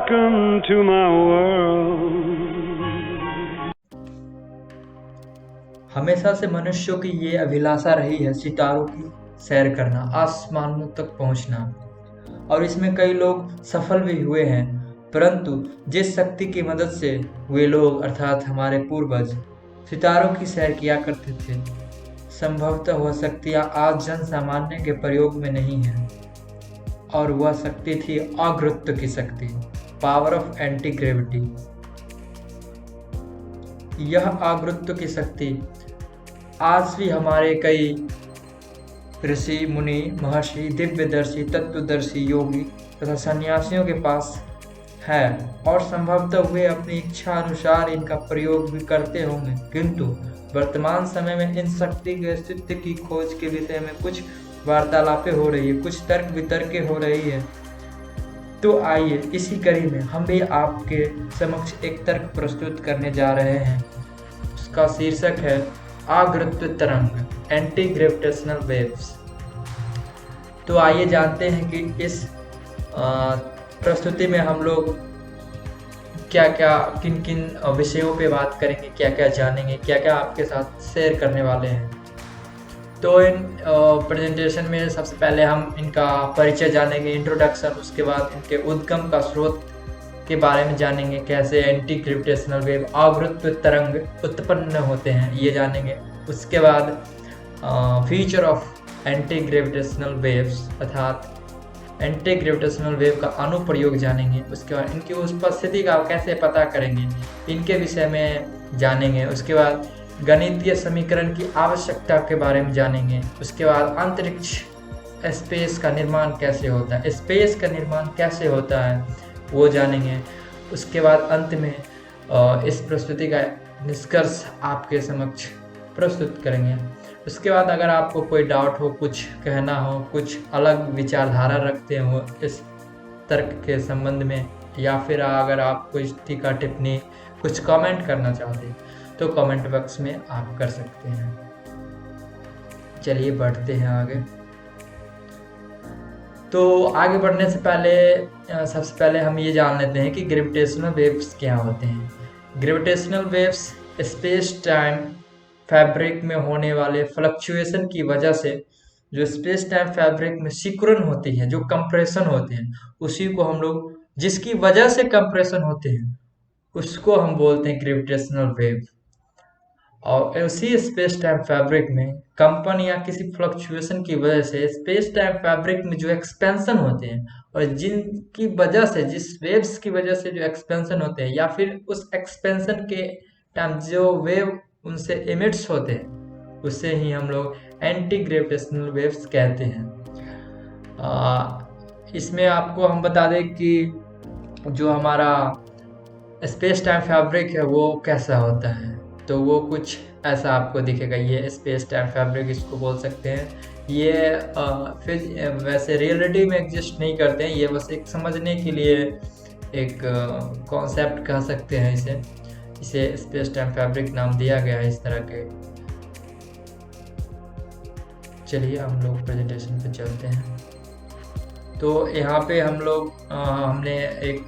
Welcome to my world. हमेशा से मनुष्यों की ये अभिलाषा रही है सितारों की सैर करना, आसमानों तक पहुंचना, और इसमें कई लोग सफल भी हुए हैं। परंतु जिस शक्ति की मदद से वे लोग अर्थात हमारे पूर्वज सितारों की सैर किया करते थे, संभवतः वह शक्तियाँ आज जन सामान्य के प्रयोग में नहीं है, और वह शक्ति थी अगुरुत्व की शक्ति, पावर ऑफ एंटी ग्रेविटी। यह अगुरुत्व की शक्ति आज भी हमारे कई ऋषि मुनि महर्षि दिव्यदर्शी तत्वदर्शी योगी तथा सन्यासियों के पास है, और संभवतः वे अपनी इच्छा अनुसार इनका प्रयोग भी करते होंगे। किंतु वर्तमान समय में इन शक्ति के अस्तित्व की खोज के विषय में कुछ वार्तालापें हो रही है, कुछ तर्क वितर्कें हो रही है। तो आइए इसी कड़ी में हम भी आपके समक्ष एक तर्क प्रस्तुत करने जा रहे हैं। उसका शीर्षक है अगुरुत्व तरंग, एंटी ग्रेविटेशनल वेव्स। तो आइए जानते हैं कि इस प्रस्तुति में हम लोग क्या क्या किन किन विषयों पे बात करेंगे, क्या क्या जानेंगे, क्या क्या आपके साथ शेयर करने वाले हैं। तो इन प्रेजेंटेशन में सबसे पहले हम इनका परिचय जानेंगे, इंट्रोडक्शन, उसके बाद इनके उद्गम का स्रोत के बारे में जानेंगे, कैसे एंटी ग्रेविटेशनल वेव अगुरुत्व तरंग उत्पन्न होते हैं ये जानेंगे। उसके बाद feature of anti gravitational waves अर्थात एंटी ग्रेविटेशनल वेव का अनुप्रयोग जानेंगे। उसके बाद इनकी उपस्थिति का कैसे पता करेंगे, इनके विषय में जानेंगे। उसके बाद गणितीय समीकरण की आवश्यकता के बारे में जानेंगे। उसके बाद अंतरिक्ष स्पेस का निर्माण कैसे होता है, स्पेस का निर्माण कैसे होता है वो जानेंगे। उसके बाद अंत में इस प्रस्तुति का निष्कर्ष आपके समक्ष प्रस्तुत करेंगे। उसके बाद अगर आपको कोई डाउट हो, कुछ कहना हो, कुछ अलग विचारधारा रखते हो इस तर्क के संबंध में, या फिर अगर आप कोई टीका टिप्पणी कुछ कमेंट करना चाहते हैं तो कमेंट बॉक्स में आप कर सकते हैं। चलिए बढ़ते हैं आगे। तो आगे बढ़ने से पहले सबसे पहले हम ये जान लेते हैं कि ग्रेविटेशनल वेव्स क्या होते हैं। Gravitational waves space time fabric में होने वाले फ्लक्चुएशन की वजह से जो स्पेस टाइम फैब्रिक में सिकुड़न होती है, जो कंप्रेशन होते हैं, उसी को हम लोग जिसकी वजह से कंप्रेशन होते हैं उसको हम बोलते हैं ग्रेविटेशनल वेव। और उसी स्पेस टाइम फैब्रिक में कंपन या किसी फ्लक्चुएशन की वजह से स्पेस टाइम फैब्रिक में जो एक्सपेंशन होते हैं, और जिनकी वजह से जिस वेव्स की वजह से जो एक्सपेंशन होते हैं, या फिर उस एक्सपेंशन के टाइम जो वेव उनसे इमिट्स होते हैं, उससे ही हम लोग एंटी ग्रेविटेशनल वेव्स कहते हैं। इसमें आपको हम बता दें कि जो हमारा स्पेस टाइम फैब्रिक है वो कैसा होता है। तो वो कुछ ऐसा आपको दिखेगा। ये स्पेस टाइम फैब्रिक इसको बोल सकते हैं। ये फिर वैसे रियलिटी में एग्जिस्ट नहीं करते हैं, ये बस एक समझने के लिए एक कॉन्सेप्ट कह सकते हैं। इसे स्पेस टाइम फैब्रिक नाम दिया गया है इस तरह के। चलिए हम लोग प्रेजेंटेशन पे चलते हैं। तो यहाँ पे हम लोग हमने एक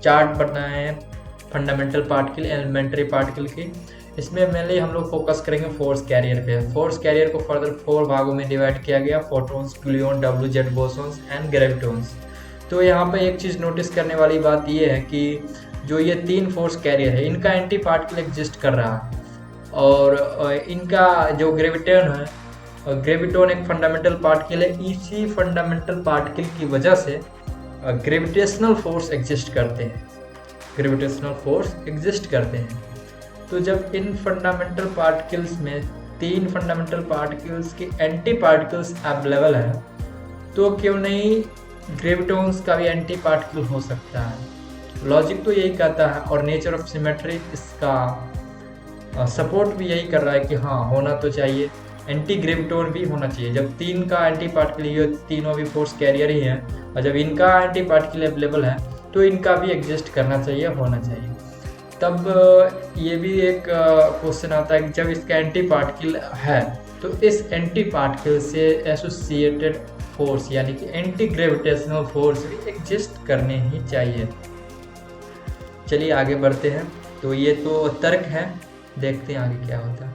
चार्ट बनाया है फंडामेंटल पार्टिकल, एलिमेंट्री पार्टिकल की। इसमें मेनली हम लोग फोकस करेंगे फोर्स कैरियर पे। फोर्स कैरियर को फर्दर 4 भागों में डिवाइड किया गया, photons, gluon, WZ bosons and ग्रेविटॉन्स। तो यहाँ पे एक चीज़ नोटिस करने वाली बात ये है कि जो ये 3 फोर्स कैरियर है इनका एंटी पार्टिकल एग्जिस्ट कर रहा है, और इनका जो ग्रेविटॉन है, ग्रेविटॉन एक फंडामेंटल पार्टिकल है। इसी फंडामेंटल पार्टिकल की वजह से ग्रेविटेशनल फोर्स एग्जिस्ट करते हैं, ग्रेविटेशनल फोर्स एग्जिस्ट करते हैं। तो जब इन फंडामेंटल पार्टिकल्स में 3 फंडामेंटल पार्टिकल्स की एंटी पार्टिकल्स अवेलेबल है, तो क्यों नहीं ग्रेविटॉन्स का भी एंटी पार्टिकल हो सकता है। लॉजिक तो यही कहता है, और नेचर ऑफ सिमेट्री इसका सपोर्ट भी यही कर रहा है कि हाँ होना तो चाहिए, एंटी ग्रेविटॉन भी होना चाहिए। जब 3 का एंटी पार्टिकल, ये तीनों भी फोर्स कैरियर ही हैं, और जब इनका एंटी पार्टिकल अवेलेबल है तो इनका भी एग्जिस्ट करना चाहिए, होना चाहिए। तब ये भी एक क्वेश्चन आता है कि जब इसका एंटी पार्टिकल है तो इस एंटी पार्टिकल से एसोसिएटेड फोर्स यानी कि एंटी ग्रेविटेशनल फोर्स भी एग्जिस्ट करने ही चाहिए। चलिए आगे बढ़ते हैं। तो ये तो तर्क है, देखते हैं आगे क्या होता है।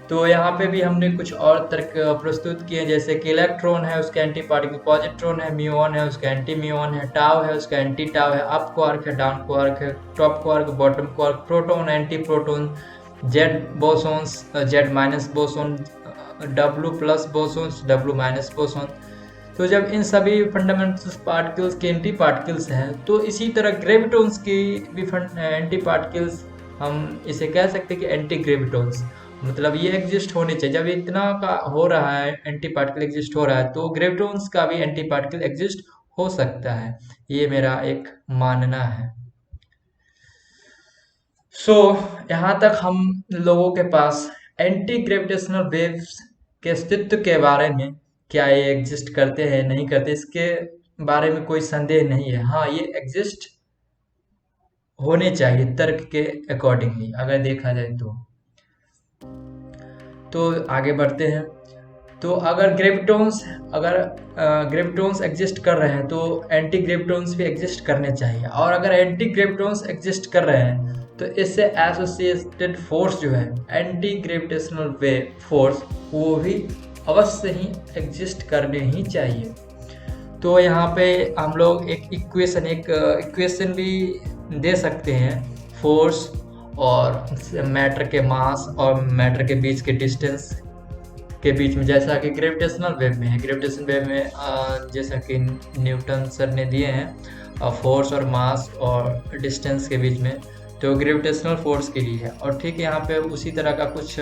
तो यहाँ पे भी हमने कुछ और तर्क प्रस्तुत किए, जैसे कि इलेक्ट्रॉन है उसका एंटी पार्टिकल पॉजिट्रॉन है, म्यूऑन है उसका एंटी म्यूऑन है, टाउ है उसका एंटी टाउ है, अप क्वार्क है, डाउन क्वार्क है, top quark, bottom quark, proton anti proton, Z bosons, Z minus boson, W plus bosons, W minus boson. तो जब इन सभी फंडामेंटल पार्टिकल्स के एंटी पार्टिकल्स हैं, तो इसी तरह ग्रेविटॉन्स की भी एंटी पार्टिकल्स, हम इसे कह सकते हैं कि एंटी ग्रेविटॉन्स, मतलब ये एग्जिस्ट होने चाहिए। जब इतना का हो रहा है, एंटी पार्टिकल एग्जिस्ट हो रहा है, तो ग्रेविटॉन्स का भी एंटी पार्टिकल एग्जिस्ट हो सकता है, ये मेरा एक मानना है। यहाँ तक हम लोगों के पास एंटी ग्रेविटेशनल वेव्स के अस्तित्व के बारे में, क्या ये एग्जिस्ट करते हैं नहीं करते, इसके बारे में कोई संदेह नहीं है। हाँ, ये एग्जिस्ट होने चाहिए तर्क के अकॉर्डिंगली अगर देखा जाए तो आगे बढ़ते हैं। तो अगर ग्रेविटॉन्स एग्जिस्ट कर रहे हैं, तो एंटी ग्रेविटॉन्स भी एग्जिस्ट करने चाहिए, और अगर एंटी ग्रेविटॉन्स एग्जिस्ट कर रहे हैं, तो इससे एसोसिएटेड फोर्स जो है, एंटी ग्रेविटेशनल वेव फोर्स, वो भी अवश्य ही एग्जिस्ट करने ही चाहिए। तो यहाँ पे हम लोग एक इक्वेशन भी दे सकते हैं, फोर्स और मैटर के मास और मैटर के बीच के डिस्टेंस के बीच में, जैसा कि ग्रेविटेशनल वेव में है। ग्रेविटेशन वेव में जैसा कि न्यूटन सर ने दिए हैं फोर्स और मास और डिस्टेंस के बीच में, तो ग्रेविटेशनल फोर्स के लिए है। और ठीक यहाँ पे उसी तरह का कुछ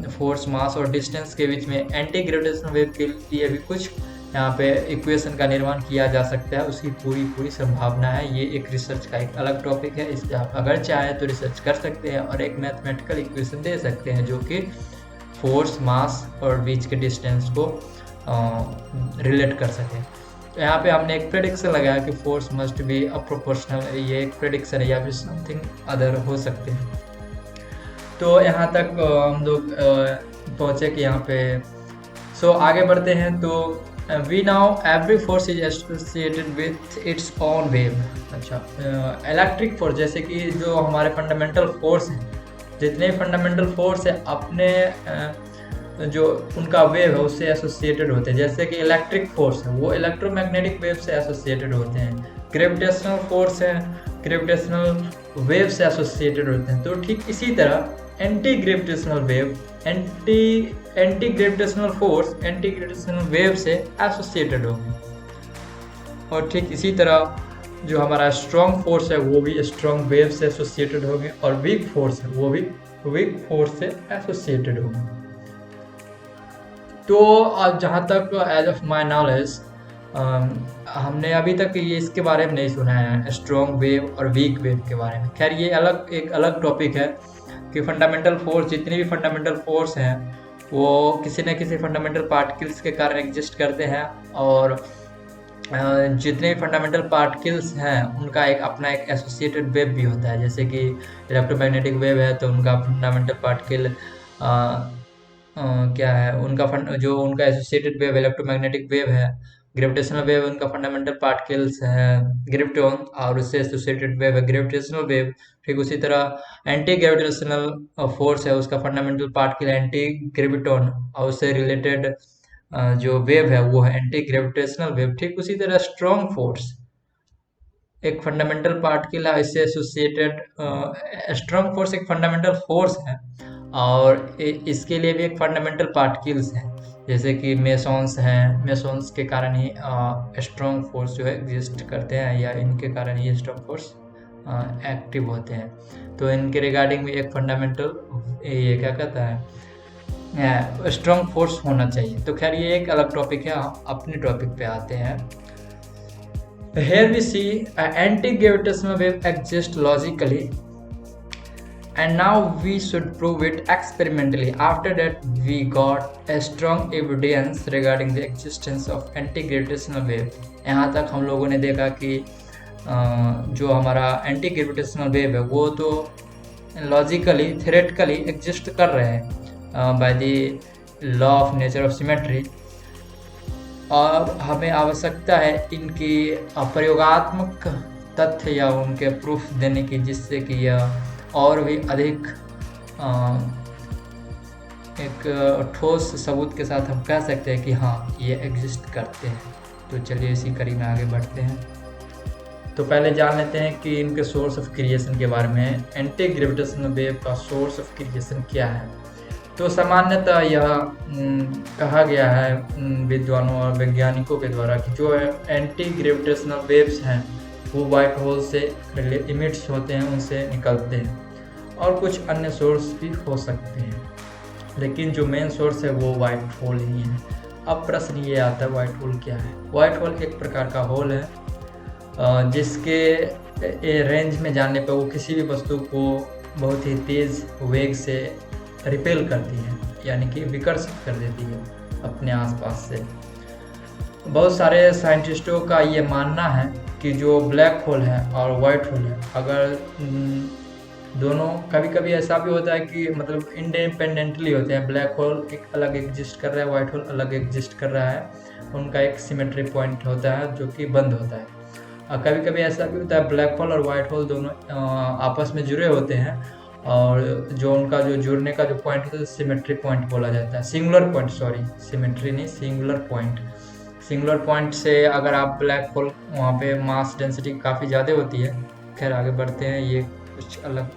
फोर्स, मास और डिस्टेंस के बीच में एंटी ग्रेविटेशनल वेव के लिए भी कुछ यहाँ पे इक्वेशन का निर्माण किया जा सकता है, उसकी पूरी संभावना है। ये एक रिसर्च का एक अलग टॉपिक है, इस पर आप अगर चाहें तो रिसर्च कर सकते हैं और एक मैथमेटिकल इक्वेशन दे सकते हैं जो कि फोर्स, मास और बीच के डिस्टेंस को रिलेट कर सके। तो यहाँ पे हमने एक प्रेडिक्शन लगाया कि फोर्स मस्ट बी अप्रोपोर्शनल, ये एक प्रेडिक्शन है या फिर समथिंग अदर हो सकते हैं। तो यहाँ तक हम लोग पहुँचे कि यहाँ पे आगे बढ़ते हैं। तो we now every force is associated with its own wave. अच्छा, इलेक्ट्रिक फोर्स, जैसे कि जो हमारे फंडामेंटल फोर्स हैं, जितने फंडामेंटल फोर्स है अपने जो उनका वेव है उससे एसोसिएटेड होते हैं। जैसे कि इलेक्ट्रिक फोर्स है वो इलेक्ट्रोमैग्नेटिक वेव से एसोसिएटेड होते हैं, ग्रेविटेशनल फोर्स है वेव से एसोसिएटेड होते हैं। तो ठीक इसी तरह anti gravitational force anti gravitational wave से एसोसिएटेड होंगे, और ठीक इसी तरह जो हमारा स्ट्रॉन्ग फोर्स है वो भी स्ट्रॉन्ग वेव से एसोसिएटेड होंगे, और वीक फोर्स है वो भी वीक फोर्स से एसोसिएटेड होंगे। तो जहाँ तक एज ऑफ माई नॉलेज हमने अभी तक ये इसके बारे में नहीं सुना है, स्ट्रॉन्ग वेव और वीक वेव के बारे में। खैर ये एक अलग टॉपिक है कि फंडामेंटल फोर्स, जितने भी फंडामेंटल फोर्स हैं वो किसी न किसी फंडामेंटल पार्टिकल्स के कारण एग्जिस्ट करते हैं, और जितने भी फंडामेंटल पार्टिकल्स हैं उनका एक एसोसिएटेड वेव भी होता है। जैसे कि इलेक्ट्रोमैग्नेटिक वेव है तो उनका फंडामेंटल पार्टिकल क्या है, उनका एसोसिएटेड वेव इलेक्ट्रोमैग्नेटिक वेव है। ग्रेविटेशनल वेव उनका फंडामेंटल पार्टिकल्स है ग्रेविटॉन, और उससे एसोसिएटेड वेव है ग्रेविटेशनल वेव। ठीक उसी तरह एंटी ग्रेविटेशनल फोर्स है, उसका फंडामेंटल पार्टिकल एंटी ग्रेविटॉन, और उससे रिलेटेड जो वेव है वो है एंटी ग्रेविटेशनल वेव। ठीक उसी तरह स्ट्रॉन्ग फोर्स एक फंडामेंटल पार्टिकल है, इससे एसोसिएटेड स्ट्रॉन्ग फोर्स एक फंडामेंटल फोर्स है, और इसके लिए भी एक फंडामेंटल पार्टिकल्स हैं, जैसे कि मेसॉन्स हैं। मेसॉन्स के कारण ही स्ट्रॉन्ग फोर्स जो है एग्जिस्ट करते हैं, या इनके कारण ही स्ट्रॉन्ग फोर्स एक्टिव होते हैं। तो इनके रिगार्डिंग भी एक फंडामेंटल ये क्या कहता है स्ट्रॉन्ग फोर्स होना चाहिए। तो खैर ये एक अलग टॉपिक है, अपने टॉपिक पे आते हैं। Here we see an anti-gravitational wave exists logically, and now we should prove it experimentally. After that, we got a strong evidence regarding the existence of anti-gravitational wave. यहाँ तक हम लोगों ने देखा कि जो हमारा एंटी ग्रेविटेशनल वेव है वो तो लॉजिकली थ्योरेटिकली एग्जिस्ट कर रहे हैं by the law of nature of symmetry, और हमें आवश्यकता है इनकी प्रयोगात्मक तथ्य या उनके प्रूफ देने की, जिससे कि यह और भी अधिक एक ठोस सबूत के साथ हम कह सकते हैं कि हाँ ये एग्जिस्ट करते हैं। तो चलिए इसी कड़ी में आगे बढ़ते हैं। तो पहले जान लेते हैं कि इनके सोर्स ऑफ क्रिएशन के बारे में। एंटी ग्रेविटेशनल वेव का सोर्स ऑफ क्रिएशन क्या है? तो सामान्यतः यह कहा गया है विद्वानों और वैज्ञानिकों के द्वारा कि जो एंटी ग्रेविटेशनल वेव्स हैं वो वाइट होल से इमिट्स होते हैं, उनसे निकलते हैं, और कुछ अन्य सोर्स भी हो सकते हैं, लेकिन जो मेन सोर्स है वो वाइट होल ही है। अब प्रश्न ये आता है वाइट होल क्या है? वाइट होल एक प्रकार का होल है जिसके रेंज में जाने पर वो किसी भी वस्तु को बहुत ही तेज़ वेग से रिपेल करती है, यानी कि विकर्षित कर देती है अपने आसपास से। बहुत सारे साइंटिस्टों का ये मानना है कि जो ब्लैक होल है और वाइट होल है, अगर दोनों, कभी कभी ऐसा भी होता है कि मतलब इंडिपेंडेंटली होते हैं, ब्लैक होल एक अलग एग्जिस्ट कर रहा है, वाइट होल अलग एग्जिस्ट कर रहा है, उनका एक सिमेट्री पॉइंट होता है जो कि बंद होता है। और कभी कभी ऐसा भी होता है ब्लैक होल और वाइट होल दोनों आपस में जुड़े होते हैं, और जो उनका जो जुड़ने का जो पॉइंट होता है सिमेट्री पॉइंट बोला जाता है, सिंगुलर पॉइंट, सॉरी सिमेट्री नहीं, सिंगुलर पॉइंट। सिंगुलर पॉइंट से अगर आप ब्लैक होल, वहाँ पे मास डेंसिटी काफ़ी ज़्यादा होती है। खैर आगे बढ़ते हैं, ये कुछ अलग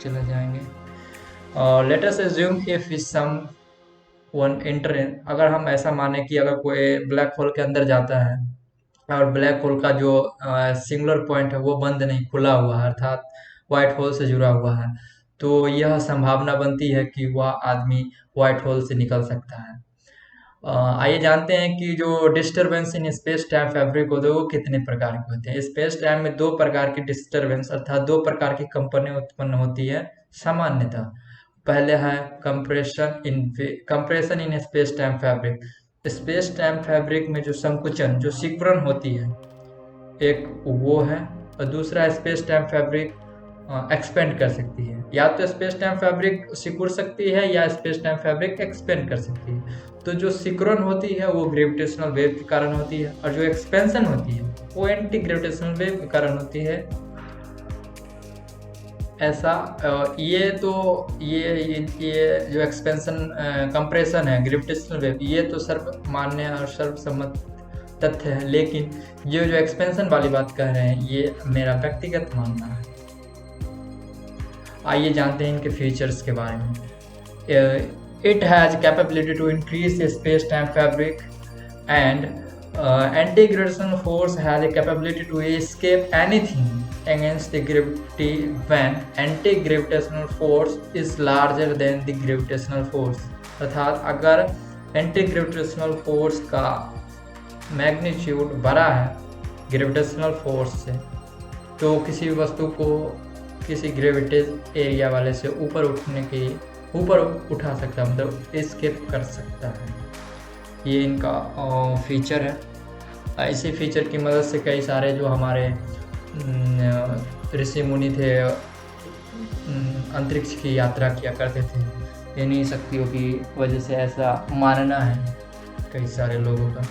चले जाएंगे। Let us assume if someone enter, अगर हम ऐसा माने कि अगर कोई ब्लैक होल के अंदर जाता है और ब्लैक होल का जो सिंगुलर पॉइंट है वो बंद नहीं, खुला हुआ है, अर्थात वाइट होल से जुड़ा हुआ है, तो यह संभावना बनती है कि वह आदमी वाइट होल से निकल सकता है। आइए जानते हैं कि जो डिस्टरबेंस इन स्पेस टाइम फैब्रिक होते हैं वो कितने प्रकार के होते हैं। स्पेस टाइम में दो प्रकार की डिस्टरबेंस अर्थात दो प्रकार की कंपनी उत्पन्न होती है सामान्यतः। पहले है compression in space time fabric. Space time fabric में जो संकुचन, जो सिकुड़न होती है, एक वो है, और दूसरा स्पेस टाइम फैब्रिक एक्सपेंड कर सकती है। या तो स्पेस टाइम फैब्रिक सिकुड़ सकती है या स्पेस टाइम फैब्रिक एक्सपेंड कर सकती है। तो जो सिकुड़न होती है वो ग्रेविटेशनल वेव के कारण होती है, और जो एक्सपेंशन होती है वो एंटी ग्रेविटेशनल वेव के कारण होती है। ऐसा ये जो एक्सपेंशन कंप्रेशन है, ग्रेविटेशनल वेव, ये तो सर्वमान्य और सर्वसम्मत तथ्य है, लेकिन ये जो एक्सपेंशन वाली बात कह रहे हैं ये मेरा व्यक्तिगत मानना है। आइए जानते हैं इनके फीचर्स के बारे में। It has capability to increase space time fabric and anti-gravitational force has a capability to escape anything against the gravity when anti-gravitational force is larger than the gravitational force। अर्थात अगर anti-gravitational force का magnitude बड़ा है gravitational force से, तो किसी वस्तु को किसी ग्रेविटेज एरिया वाले से ऊपर उठा सकता है, मतलब एस्केप कर सकता है। ये इनका फीचर है। इसी फीचर की मदद से कई सारे जो हमारे ऋषि मुनि थे अंतरिक्ष की यात्रा किया करते थे। इन्हीं शक्तियों की वजह से ऐसा मानना है कई सारे लोगों का।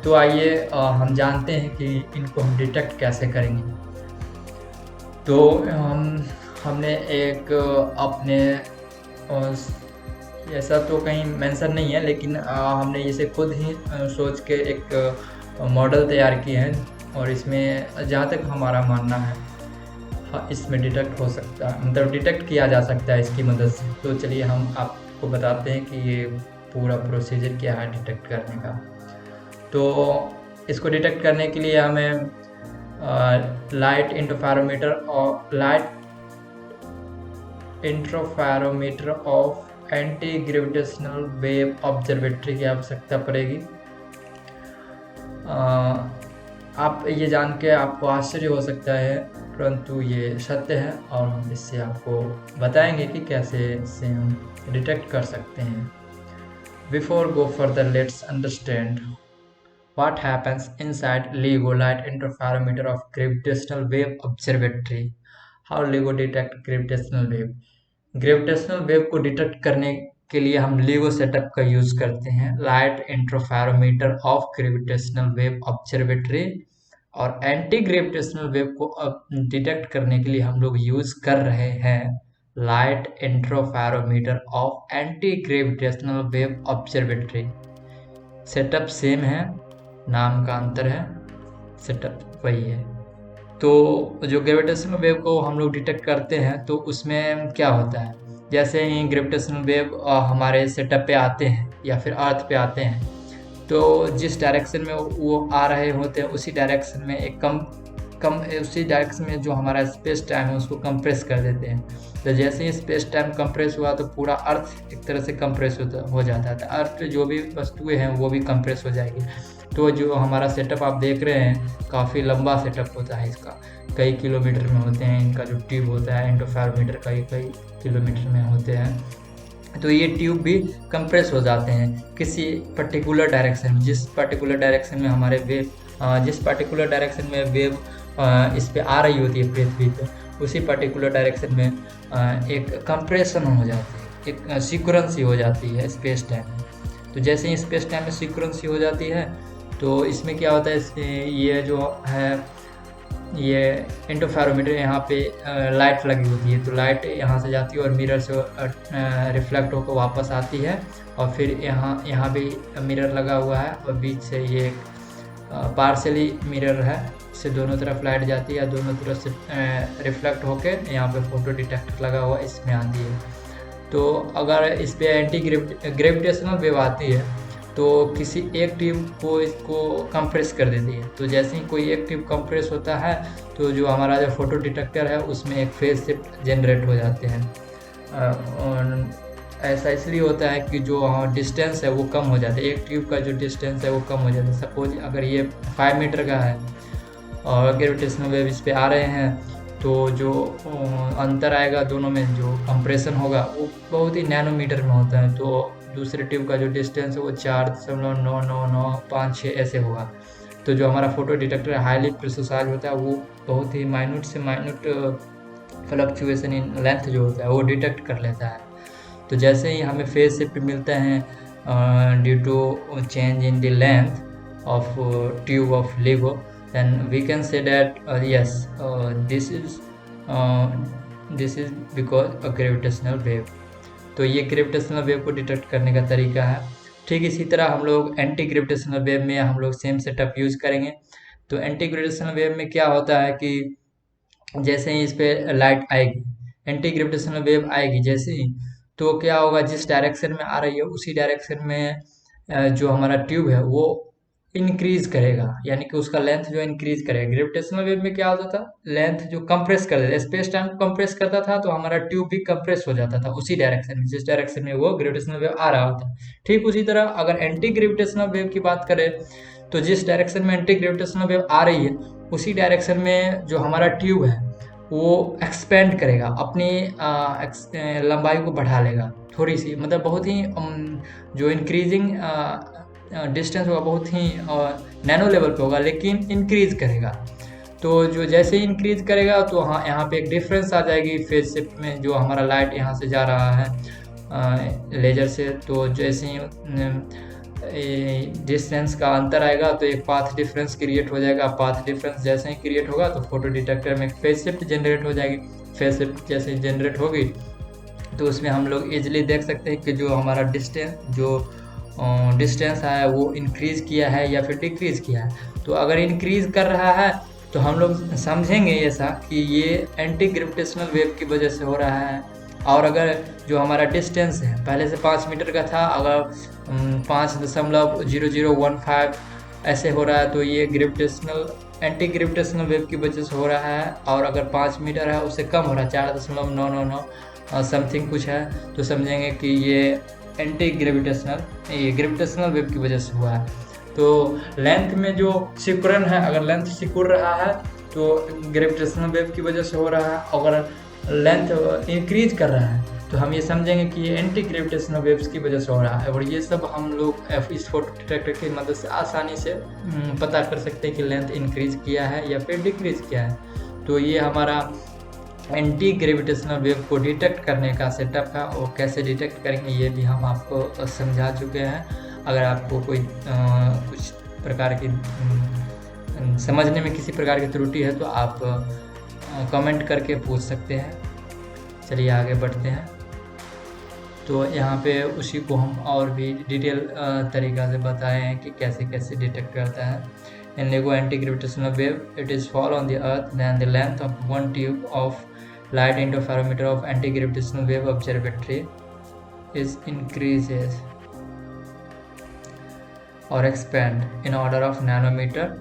तो आइए हम जानते हैं कि इनको हम डिटेक्ट कैसे करेंगे। तो हमने एक अपने ऐसा तो कहीं मेंशन नहीं है, लेकिन हमने इसे खुद ही सोच के एक मॉडल तैयार किए हैं, और इसमें जहाँ तक हमारा मानना है इसमें डिटेक्ट हो सकता है, मतलब डिटेक्ट किया जा सकता है इसकी मदद से। तो चलिए हम आपको बताते हैं कि ये पूरा प्रोसीजर क्या है डिटेक्ट करने का। तो इसको डिटेक्ट करने के लिए हमें light interferometer of anti gravitational wave observatory की आवश्यकता पड़ेगी। आप ये जान के आपको आश्चर्य हो सकता है, परंतु ये सत्य है, और हम इससे आपको बताएंगे कि कैसे इसे हम डिटेक्ट कर सकते हैं। Before go further, let's understand what happens inside LIGO light interferometer of gravitational wave observatory। how LIGO detect gravitational wave। Gravitational wave को डिटेक्ट करने के लिए हम LIGO सेटअप का यूज करते हैं, light interferometer of gravitational wave observatory और anti gravitational wave को डिटेक्ट करने के लिए हम लोग यूज कर रहे हैं light interferometer of anti gravitational wave observatory. Setup same है, नाम का अंतर है, सेटअप वही है। तो जो ग्रेविटेशनल वेव को हम लोग डिटेक्ट करते हैं तो उसमें क्या होता है, जैसे ही ग्रेविटेशनल वेव हमारे सेटअप पे आते हैं या फिर अर्थ पे आते हैं, तो जिस डायरेक्शन में वो आ रहे होते हैं उसी डायरेक्शन में एक उसी डायरेक्शन में जो हमारा स्पेस टाइम है उसको कंप्रेस कर देते हैं। तो जैसे ही स्पेस टाइम कंप्रेस हुआ तो पूरा अर्थ एक तरह से कंप्रेस हो जाता है। तो अर्थ पे जो भी वस्तुएं हैं वो भी कंप्रेस हो जाएगी। तो जो हमारा सेटअप आप देख रहे हैं काफ़ी लंबा सेटअप होता है, इसका कई किलोमीटर में होते हैं। इनका जो ट्यूब होता है इंटरफेरोमीटर कई किलोमीटर में होते हैं। तो ये ट्यूब भी कंप्रेस हो जाते हैं किसी पर्टिकुलर डायरेक्शन में, जिस पर्टिकुलर डायरेक्शन में हमारे वेव जिस पर्टिकुलर डायरेक्शन में वेव इस पे आ रही होती है पृथ्वी पे, उसी पर्टिकुलर डायरेक्शन में एक कंप्रेशन हो जाती है, एक सीक्वेंसी हो जाती है स्पेस टाइम में। तो जैसे ही स्पेस टाइम में सीक्वेंसी हो जाती है तो इसमें क्या होता है, ये जो है ये इंटरफेरोमीटर यहाँ पे लाइट लगी होती है, तो लाइट यहाँ से जाती है और मिरर से रिफ्लेक्ट होकर वापस आती है। और फिर यहाँ भी मिरर लगा हुआ है और बीच से ये पार्शली मिरर है, इससे दोनों तरफ लाइट जाती है, दोनों तरफ से रिफ्लेक्ट होकर यहाँ पे फोटो डिटेक्टर लगा हुआ इसमें आती है। तो अगर इस पे एंटी ग्रेविटेशनल वेव आती है तो किसी एक ट्यूब को इसको कंप्रेस कर देती है। तो जैसे ही कोई एक ट्यूब कंप्रेस होता है तो जो हमारा जो फोटो डिटेक्टर है उसमें एक फेज शिफ्ट जनरेट हो जाते हैं। और ऐसा इसलिए होता है कि जो डिस्टेंस है वो कम हो जाता है, एक ट्यूब का जो डिस्टेंस है वो कम हो जाता है। सपोज अगर ये 5 मीटर का है और ग्रेविटेशनल वेव इस पे आ रहे हैं तो जो अंतर आएगा दोनों में, जो कंप्रेशन होगा वो बहुत ही नैनोमीटर में होता है। तो दूसरे ट्यूब का जो डिस्टेंस है वो 4.9995 ऐसे होगा। तो जो हमारा फोटो डिटेक्टर हाईली प्रिसाइज होता है वो बहुत ही माइन्यूट से माइन्यूट फ्लक्चुएशन इन लेंथ जो होता है वो डिटेक्ट कर लेता है। तो जैसे ही हमें फेज शिफ्ट मिलते हैं due to change in the length of tube of LIGO, then we can say that yes, this is because a gravitational wave। तो ये ग्रेविटेशनल वेव को डिटेक्ट करने का तरीका है। ठीक इसी तरह हम लोग एंटी ग्रेविटेशनल वेव में हम लोग सेम सेटअप यूज करेंगे। तो एंटी ग्रेविटेशनल वेव में क्या होता है कि जैसे ही इस पे लाइट आएगी, एंटी ग्रेविटेशनल वेव आएगी जैसे ही, तो क्या होगा, जिस डायरेक्शन में आ रही है उसी डायरेक्शन में जो हमारा ट्यूब है वो इंक्रीज करेगा, यानी कि उसका लेंथ जो इंक्रीज करेगा। ग्रेविटेशनल वेव में क्या होता था, लेंथ जो कंप्रेस कर देता, स्पेस टाइम कंप्रेस करता था, तो हमारा ट्यूब भी कंप्रेस हो जाता था उसी डायरेक्शन में जिस डायरेक्शन में वो ग्रेविटेशनल वेव आ रहा होता। ठीक उसी तरह अगर एंटी ग्रेविटेशनल वेव की बात करें तो जिस डायरेक्शन में एंटी ग्रेविटेशनल वेव आ रही है उसी डायरेक्शन में जो हमारा ट्यूब है वो एक्सपेंड करेगा, अपनी लंबाई को बढ़ा लेगा थोड़ी सी, मतलब बहुत ही जो इंक्रीजिंग डिस्टेंस होगा बहुत ही नैनो लेवल पे होगा, लेकिन इंक्रीज करेगा। तो जो जैसे ही इंक्रीज करेगा तो हाँ यहाँ पे एक डिफरेंस आ जाएगी फेज शिफ्ट में। जो हमारा लाइट यहाँ से जा रहा है लेजर से, तो जैसे ही डिस्टेंस का अंतर आएगा तो एक पाथ डिफरेंस क्रिएट हो जाएगा। पाथ डिफरेंस जैसे ही क्रिएट होगा तो फोटो डिटेक्टर में एक फेज शिफ्ट जनरेट हो जाएगी। फेज शिफ्ट जैसे ही जनरेट होगी तो उसमें हम लोग इजीली देख सकते हैं कि जो हमारा डिस्टेंस है वो इंक्रीज़ किया है या फिर डिक्रीज़ किया है। तो अगर इंक्रीज़ कर रहा है तो हम लोग समझेंगे ऐसा कि ये एंटी ग्रेविटेशनल वेव की वजह से हो रहा है। और अगर जो हमारा डिस्टेंस है पहले से 5 मीटर का था, अगर 5.0015 ऐसे हो रहा है तो ये एंटी ग्रेविटेशनल वेव की वजह से हो रहा है। और अगर 5 मीटर है उससे कम हो रहा है, 4.999 समथिंग कुछ है, तो समझेंगे कि ये एंटी ग्रेविटेशनल वेव की वजह से हुआ है। तो लेंथ में जो सिकुड़न है, अगर लेंथ सिकुड़ रहा है तो ग्रेविटेशनल वेव की वजह से हो रहा है। अगर लेंथ इंक्रीज कर रहा है तो हम ये समझेंगे कि ये एंटी ग्रेविटेशनल वेव्स की वजह से हो रहा है। और ये सब हम लोग इस फोटो डिटेक्टर की मदद से आसानी से पता कर सकते हैं कि लेंथ इंक्रीज किया है या फिर डिक्रीज किया है। तो ये हमारा एंटी ग्रेविटेशनल वेव को डिटेक्ट करने का सेटअप है, और कैसे डिटेक्ट करेंगे ये भी हम आपको समझा चुके हैं। अगर आपको कोई कुछ प्रकार की समझने में किसी प्रकार की त्रुटि है तो आप कमेंट करके पूछ सकते हैं। चलिए आगे बढ़ते हैं। तो यहाँ पे उसी को हम और भी डिटेल तरीक़ा से बताए हैं कि कैसे कैसे डिटेक्ट करता है। In LIGO anti gravitational wave it is fall on the earth then the length of one tube of light interferometer of anti gravitational wave observatory is increases और expand in order of nanometer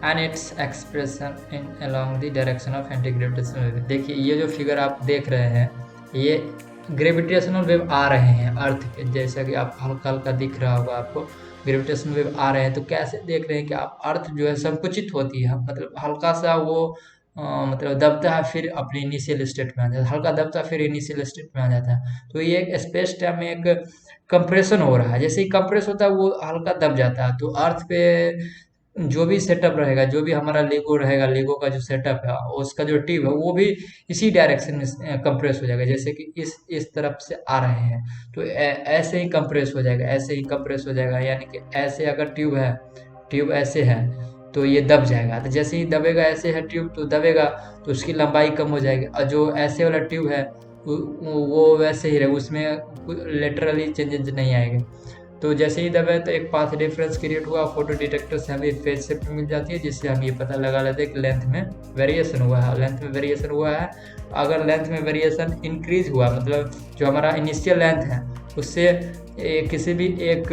and its expression in along the direction of anti gravitational wave. देखिए ये जो figure आप देख रहे हैं ये gravitational wave आ रहे हैं अर्थ के, जैसा कि आप हल्का हल्का दिख रहा होगा आपको ग्रेविटेशनल वेव आ रहे हैं। तो कैसे देख रहे हैं कि आप अर्थ जो है संकुचित होती है, मतलब हल्का सा वो मतलब दबता है फिर अपने इनिशियल स्टेट में आ जाता है, हल्का दबता है फिर इनिशियल स्टेट में आ जाता है। तो ये एक स्पेस टाइम में एक कंप्रेशन हो रहा है, जैसे ही कंप्रेस होता है वो हल्का दब जाता है। तो अर्थ पे जो भी सेटअप रहेगा, जो भी हमारा LIGO रहेगा, LIGO का जो सेटअप है उसका जो ट्यूब है वो भी इसी डायरेक्शन में कंप्रेस हो जाएगा, जैसे कि इस तरफ से आ रहे हैं तो ऐसे ही कंप्रेस हो जाएगा, ऐसे ही कंप्रेस हो जाएगा। यानी कि ऐसे अगर ट्यूब है, ट्यूब ऐसे है तो ये दब जाएगा। तो जैसे ही दबेगा, ऐसे है ट्यूब तो दबेगा तो उसकी लंबाई कम हो जाएगी। और जो ऐसे वाला ट्यूब है वो वैसे ही रहेगा, उसमें लेटरली चेंजेस नहीं आएंगे। तो जैसे ही दबे तो एक पाथ डिफरेंस क्रिएट हुआ, फोटो डिटेक्टर से हमें फेज शिफ्ट मिल जाती है, जिससे हम ये पता लगा लेते हैं कि लेंथ में वेरिएशन हुआ है, लेंथ में वेरिएशन हुआ है। अगर लेंथ में वेरिएशन इंक्रीज हुआ, मतलब जो हमारा इनिशियल लेंथ है उससे किसी भी एक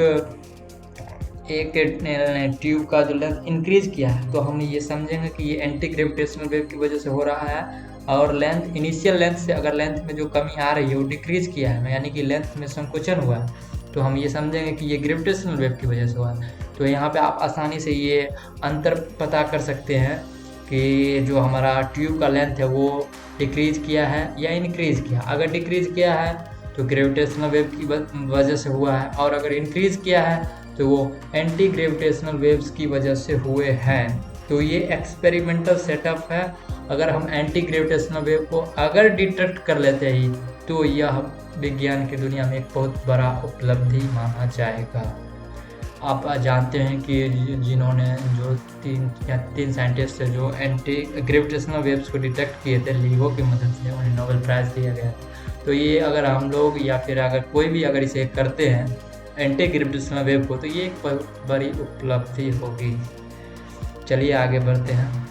ट्यूब का जो लेंथ इंक्रीज किया है तो हम ये समझेंगे कि ये एंटी ग्रेविटेशनल वेव की वजह से हो रहा है। और लेंथ इनिशियल लेंथ से अगर लेंथ में जो कमी आ रही है वो डिक्रीज किया है, यानी कि लेंथ में संकुचन हुआ है, तो हम ये समझेंगे कि ये ग्रेविटेशनल वेव की वजह से हुआ है। तो यहाँ पे आप आसानी से ये अंतर पता कर सकते हैं कि जो हमारा ट्यूब का लेंथ है वो डिक्रीज किया है या इंक्रीज किया। अगर डिक्रीज किया है तो ग्रेविटेशनल वेव की वजह से हुआ है, और अगर इंक्रीज किया है तो वो एंटी ग्रेविटेशनल वेव्स की वजह से हुए हैं। तो ये एक्सपेरिमेंटल सेटअप है। अगर हम एंटी ग्रेविटेशनल वेव को अगर डिटेक्ट कर लेते हैं तो यह विज्ञान की दुनिया में एक बहुत बड़ा उपलब्धि माना जाएगा। आप जानते हैं कि जिन्होंने जो तीन साइंटिस्ट है जो एंटी ग्रेविटेशनल वेव्स को डिटेक्ट किए थे LIGO की मदद से, उन्हें नोबेल प्राइज़ दिया गया। तो ये अगर हम लोग या फिर अगर कोई भी अगर इसे करते हैं एंटी ग्रेविटेशनल वेव को, तो ये एक बड़ी उपलब्धि होगी। चलिए आगे बढ़ते हैं।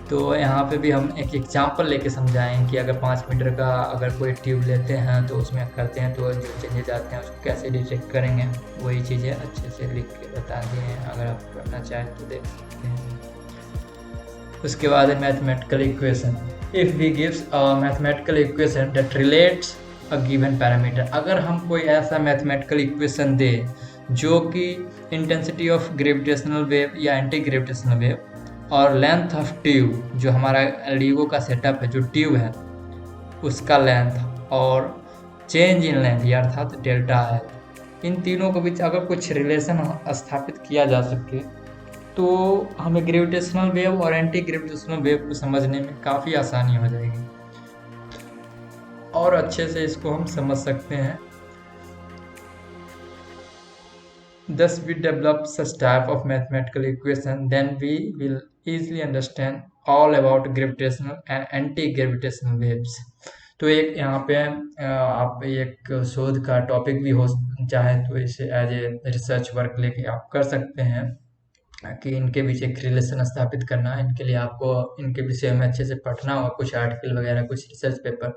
तो यहाँ पे भी हम एक एग्जांपल लेके समझाएं कि अगर 5 मीटर का अगर कोई ट्यूब लेते हैं तो उसमें करते हैं तो जो चेंजेस आते हैं उसको कैसे डिटेक्ट करेंगे, वही चीज़ें अच्छे से लिख के बता दिए हैं, अगर आप करना चाहें तो देख सकते हैं। उसके बाद है mathematical equation. If we gives a mathematical equation that relates a given parameter. अगर हम कोई ऐसा मैथमेटिकल इक्वेशन दे जो कि इंटेंसिटी ऑफ ग्रेविटेशनल वेव या एंटी ग्रेविटेशनल वेव और लेंथ ऑफ ट्यूब, जो हमारा LIGO का सेटअप है, जो ट्यूब है उसका लेंथ और चेंज इन लेंथ या अर्थात डेल्टा है, इन तीनों के बीच अगर कुछ रिलेशन स्थापित किया जा सके तो हमें ग्रेविटेशनल वेव और एंटी ग्रेविटेशनल वेव को समझने में काफ़ी आसानी हो जाएगी और अच्छे से इसको हम समझ सकते हैं। Thus we develop such type of mathematical equation, then we will easily understand all about gravitational and anti-gravitational waves। तो एक यहाँ पे आप एक शोध का टॉपिक भी हो चाहे तो इसे एज ए रिसर्च वर्क लेके आप कर सकते हैं कि इनके बीच एक रिलेशन स्थापित करना है। इनके लिए आपको इनके विषय में अच्छे से पढ़ना होगा, कुछ आर्टिकल वगैरह, कुछ रिसर्च पेपर।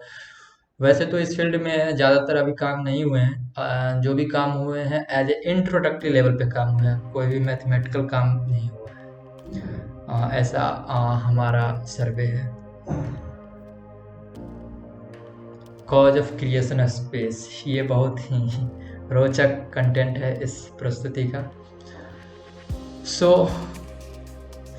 वैसे तो इस फील्ड में ज़्यादातर अभी काम नहीं हुए हैं, जो भी काम हुए हैं एज ए इंट्रोडक्टरी लेवल पे काम हुए हैं, कोई भी मैथमेटिकल काम नहीं हुआ है। ऐसा हमारा सर्वे है। Cause of creation of space, ये बहुत ही रोचक कंटेंट है इस प्रस्तुति का। So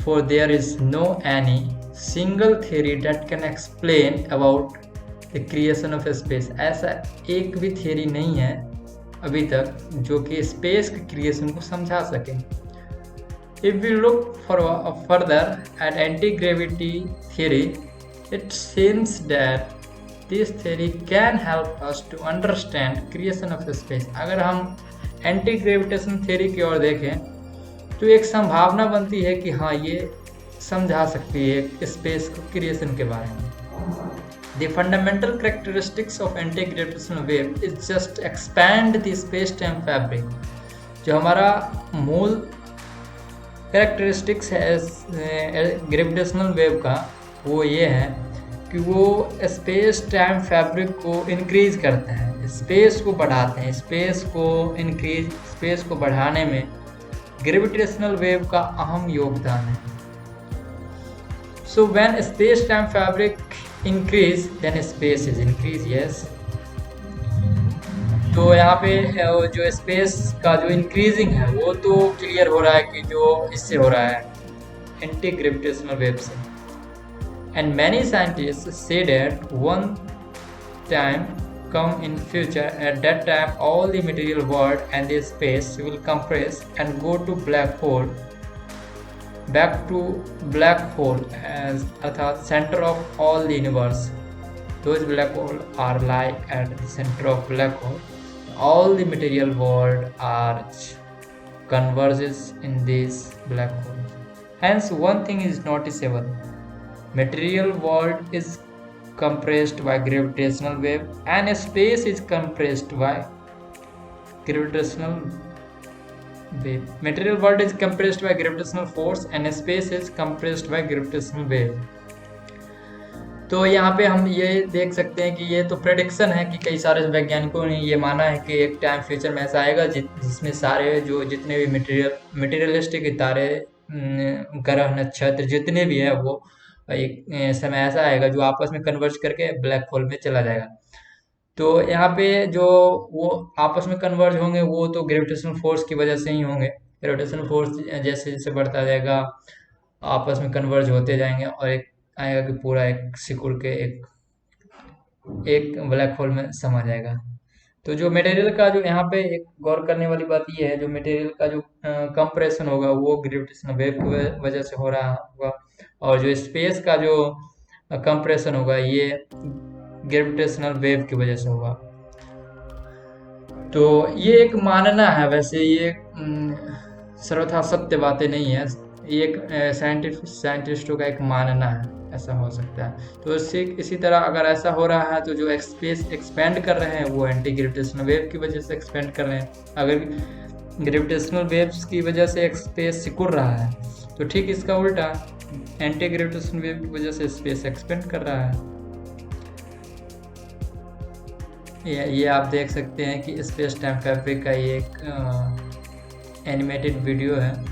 for there is no any single theory that can explain about the creation of space. ऐसा एक भी थियरी नहीं है अभी तक जो कि स्पेस के क्रिएशन को समझा सके। If we look further at anti gravity theory, it seems that this theory can help us to understand creation of space. अगर हम एंटी ग्रेविटेशन थियरी की ओर देखें तो एक संभावना बनती है कि हाँ ये समझा सकती है स्पेस क्रिएशन के बारे में। The fundamental characteristics of anti-gravitational wave is just expand the space-time fabric। जो हमारा मूल कैरेक्टरिस्टिक्स है ग्रेविटेशनल वेव का वो ये है कि वो स्पेस टाइम फैब्रिक को इंक्रीज करते हैं, स्पेस को बढ़ाते हैं। स्पेस को बढ़ाने में ग्रेविटेशनल वेव का अहम योगदान है। So when space time fabric increase then space is increase. Yes, तो यहाँ पे जो स्पेस का जो इंक्रीजिंग है वो तो क्लियर हो रहा है कि जो इससे हो रहा है एंटी ग्रेविटेशनल वेव से। And many scientists say that one time come in future, at that time all the material world and the space will compress and go to back to black hole as अर्थात center of all the universe। Those black holes are lie at the center of black hole। All the material world are converges in this black hole। Hence one thing is noticeable, material world is compressed by gravitational wave and space is compressed by gravitational wave। Material world is compressed by gravitational force and space is compressed by gravitational wave। तो यहाँ पे हम ये देख सकते हैं कि ये तो प्रेडिक्शन है कि कई सारे वैज्ञानिकों ने ये माना है कि एक टाइम फ्यूचर में ऐसा आएगा जिसमें सारे जो जितने भी मटेरियलिस्टिक तारे, ग्रह, नक्षत्र जितने भी है वो एक समय ऐसा आएगा जो आपस में कन्वर्ज करके ब्लैक होल में चला जाएगा। तो यहाँ पे जो वो आपस में कन्वर्ज होंगे वो तो ग्रेविटेशनल फोर्स की वजह से ही होंगे। ग्रेविटेशनल फोर्स जैसे जैसे बढ़ता जाएगा आपस में कन्वर्ज होते जाएंगे और एक आएगा कि पूरा एक सिकुड़ के एक ब्लैक होल में समा जाएगा। तो जो मटेरियल का जो यहाँ पे एक गौर करने वाली बात ये है, जो मटेरियल का जो कंप्रेशन होगा वो ग्रेविटेशनल वेव की वजह से हो रहा होगा और जो स्पेस का जो कंप्रेशन होगा ये ग्रेविटेशनल वेव की वजह से होगा। तो ये एक मानना है, वैसे ये सर्वथा सत्य बातें नहीं है, ये एक साइंटिस्टों का एक मानना है, ऐसा हो सकता है। तो इसी तरह अगर ऐसा हो रहा है तो जो स्पेस एक्सपेंड कर रहे हैं वो एंटी ग्रेविटेशनल वेव की वजह से एक्सपेंड कर रहे हैं। अगर ग्रेविटेशनल वेव्स की वजह से स्पेस सिकुड़ रहा है तो ठीक इसका उल्टा एंटी ग्रेविटेशनल वेव की वजह से स्पेस एक्सपेंड कर रहा है। ये आप देख सकते हैं कि स्पेस टाइम फैब्रिक का ये एक एनिमेटेड वीडियो है।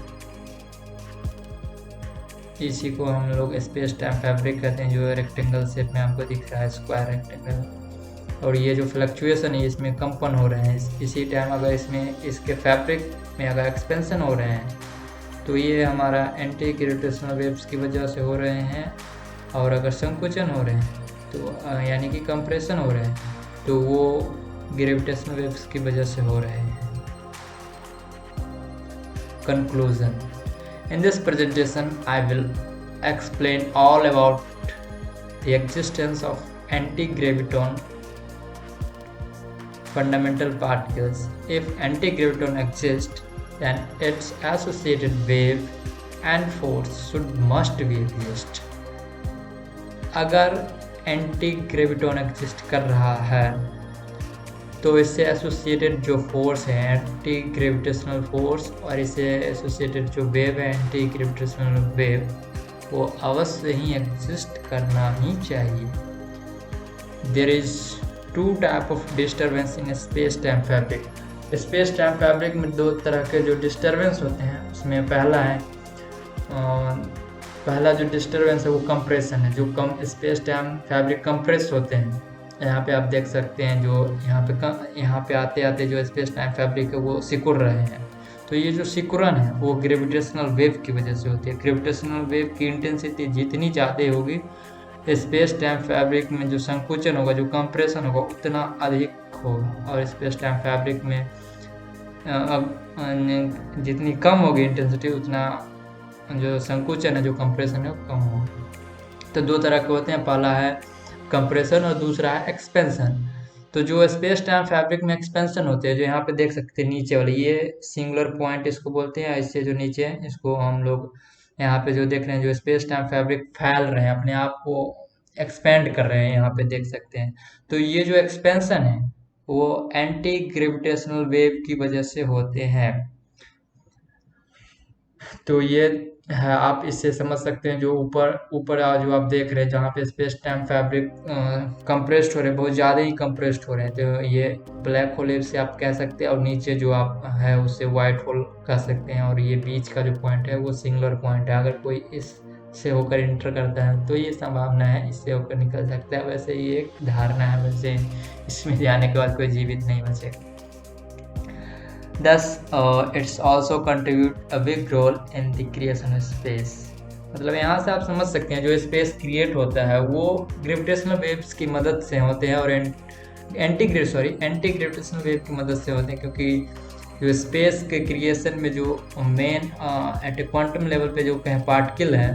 इसी को हम लोग स्पेस टाइम फैब्रिक कहते हैं, जो रेक्टेंगल शेप में आपको दिख रहा है, स्क्वायर रेक्टेंगल। और ये जो फ्लक्चुएशन है इसमें कंपन हो रहे हैं, इसी टाइम अगर इसमें इसके फैब्रिक में अगर एक्सपेंशन हो रहे हैं तो ये हमारा एंटी ग्रेविटेशनल वेव्स की वजह से हो रहे हैं। और अगर संकुचन हो रहे हैं तो यानी कि कंप्रेशन हो रहे हैं तो वो ग्रेविटेशनल वेव्स की वजह से हो रहे हैं। Conclusion. In this presentation, I will explain all about the existence of anti-graviton fundamental particles. If anti-graviton exists, then its associated wave and force must be exist। अगर anti-graviton exist कर रहा है तो इससे एसोसिएटेड जो फोर्स है anti gravitational force और इससे एसोसिएटेड जो वेव है एंटी ग्रेविटेशनल वेव वो अवश्य ही एग्जिस्ट करना ही चाहिए। There is two type of disturbance in space time fabric. Space time fabric में दो तरह के जो डिस्टर्बेंस होते हैं, उसमें पहला जो डिस्टर्बेंस है वो कंप्रेशन है। जो स्पेस टाइम फैब्रिक कंप्रेस होते हैं, यहाँ पे आप देख सकते हैं जो यहाँ पे आते आते जो स्पेस टाइम फैब्रिक है वो सिकुड़ रहे हैं। तो ये जो सिकुड़न है वो ग्रेविटेशनल वेव की वजह से होती है। ग्रेविटेशनल वेव की इंटेंसिटी जितनी ज़्यादा होगी स्पेस टाइम फैब्रिक में जो संकुचन होगा, जो कंप्रेशन होगा उतना अधिक होगा। और स्पेस टाइम फैब्रिक में अब जितनी कम होगी इंटेंसिटी उतना जो संकुचन है, जो कंप्रेशन है वो कम होगा। तो दो तरह के होते हैं, पहला है कंप्रेशन और दूसरा है एक्सपेंशन। तो जो स्पेस टाइम फैब्रिक में एक्सपेंशन होते हैं, जो यहाँ पे देख सकते हैं नीचे वाले, ये सिंगुलर पॉइंट इसको बोलते हैं। इससे जो नीचे है इसको हम लोग यहाँ पे जो देख रहे हैं, जो स्पेस टाइम फैब्रिक फैल रहे हैं, अपने आप को एक्सपेंड कर रहे हैं, यहाँ पे देख सकते हैं। तो ये जो एक्सपेंशन है वो एंटी ग्रेविटेशनल वेव की वजह से होते हैं। तो ये है, आप इससे समझ सकते हैं, जो ऊपर ऊपर जो आप देख रहे हैं जहाँ पे स्पेस टाइम फैब्रिक कंप्रेस्ड हो रहे हैं, बहुत ज़्यादा ही कंप्रेस्ड हो रहे हैं, तो ये ब्लैक होल से आप कह सकते हैं। और नीचे जो आप है उससे वाइट होल कह सकते हैं। और ये बीच का जो पॉइंट है वो सिंगुलर पॉइंट है। अगर कोई इससे होकर इंटर करता है तो ये संभावना है इससे होकर निकल सकता है। वैसे ये एक धारणा है, वैसे इसमें जाने के बाद कोई जीवित नहीं बचेगा। Thus, it's also contribute a big role in the creation of space. मतलब यहाँ से आप समझ सकते हैं जो स्पेस क्रिएट होता है वो ग्रेविटेशनल वेव्स की मदद से होते हैं और एंटी ग्रेविटेशनल वेव की मदद से होते हैं। क्योंकि जो स्पेस के क्रिएशन में जो main at a quantum level पे जो कहें पार्टिकल है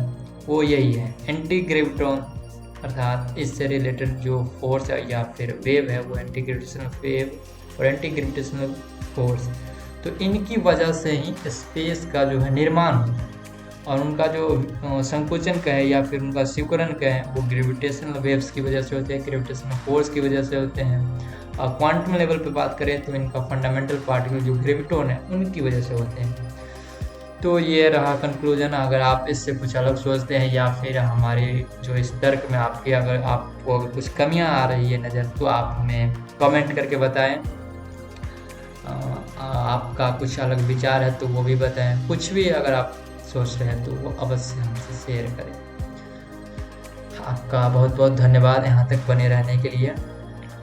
वो यही है, एंटी ग्रेविट्रॉन, अर्थात इससे रिलेटेड जो फोर्स है या फिर वेव है वो एंटी ग्रेविटेशनल वेव और एंटी ग्रेविटेशनल फोर्स। तो इनकी वजह से ही स्पेस का जो है निर्माण होता है और उनका जो संकुचन कहे या फिर उनका सिकुड़न कहे वो ग्रेविटेशनल वेव्स की वजह से होते हैं, ग्रेविटेशनल फोर्स की वजह से होते हैं। और क्वांटम लेवल पे बात करें तो इनका फंडामेंटल पार्टिकल जो ग्रेविटॉन है उनकी वजह से होते हैं। तो ये रहा कंक्लूजन। अगर आप इससे कुछ अलग सोचते हैं या फिर हमारे जो इस तर्क में आपके अगर आपको अगर कुछ कमियां आ रही है नज़र, तो आप हमें कमेंट करके बताएं। आपका कुछ अलग विचार है तो वो भी बताएं। कुछ भी अगर आप सोच रहे हैं तो वो अवश्य हमसे शेयर करें। आपका बहुत बहुत धन्यवाद यहाँ तक बने रहने के लिए।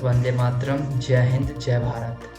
वंदे मातरम। जय हिंद, जय भारत।